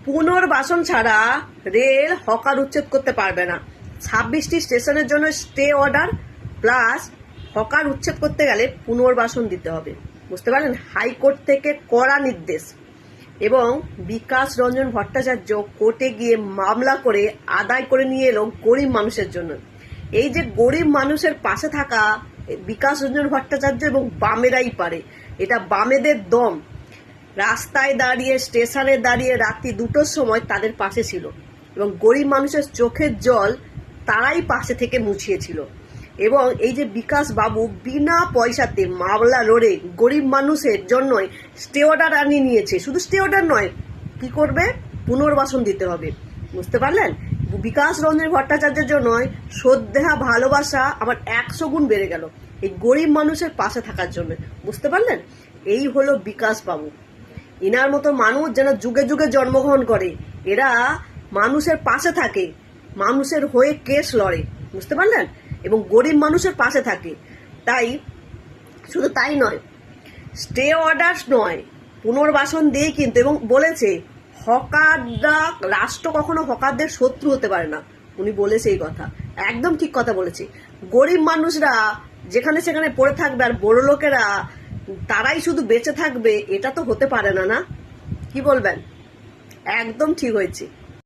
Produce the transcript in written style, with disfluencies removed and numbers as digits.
পুনর্বাসন ছাড়া rail hawker উচ্ছেদ করতে পারবে না। 26টি স্টেশনের জন্য স্টে অর্ডার প্লাস হকার উচ্ছেদ করতে গেলে পুনর্বাসন দিতে হবে। বুঝতে পারলেন? হাইকোর্ট থেকে কড়া নির্দেশ। এবং বিকাশ রঞ্জন ভট্টাচার্য কোর্টে গিয়ে মামলা করে আদায় করে নিয়ে এলো গরিব মানুষের জন্য। এই যে গরিব মানুষের পাশে থাকা বিকাশ রঞ্জন ভট্টাচার্য এবং বামেরাই পারে। এটা বামেদের দম। রাস্তায় দাঁড়িয়ে, স্টেশনে দাঁড়িয়ে রাত্রি 2টোর সময় তাদের পাশে ছিল এবং গরিব মানুষের চোখের জল তারাই পাশে থেকে মুছিয়েছিল। এবং এই যে বিকাশ বাবু বিনা পয়সাতে মামলা লড়ে গরিব মানুষের জন্যই স্টে অর্ডার আনিয়ে নিয়েছে। শুধু স্টে অর্ডার নয়, কি করবে? পুনর্বাসন দিতে হবে। বুঝতে পারলেন? বিকাশ রঞ্জন ভট্টাচার্যের জন্য শ্রদ্ধা ভালোবাসা আমার 100 গুণ বেড়ে গেল এই গরিব মানুষের পাশে থাকার জন্য। বুঝতে পারলেন? এই হলো বিকাশ বাবু। ইনার মতো মানুষ যেন যুগে যুগে জন্মগ্রহণ করে। এরা মানুষের পাশে থাকে, মানুষের হয়ে কেস লড়ে। বুঝতে পারলেন? এবং গরিব মানুষের পাশে থাকে। তাই শুধু তাই নয়, স্টে অর্ডার নয়, পুনর্বাসন দিয়ে কিন্তু, এবং বলেছে হকাররা, রাষ্ট্র কখনো হকারদের শত্রু হতে পারে না। উনি বলেছে এই কথা, একদম ঠিক কথা বলেছে। গরিব মানুষরা যেখানে সেখানে পড়ে থাকবে আর বড় লোকেরা তারাই শুধু বেঁচে থাকবে, এটা তো হতে পারে না। না, কি বলবেন? একদম ঠিক হয়েছে।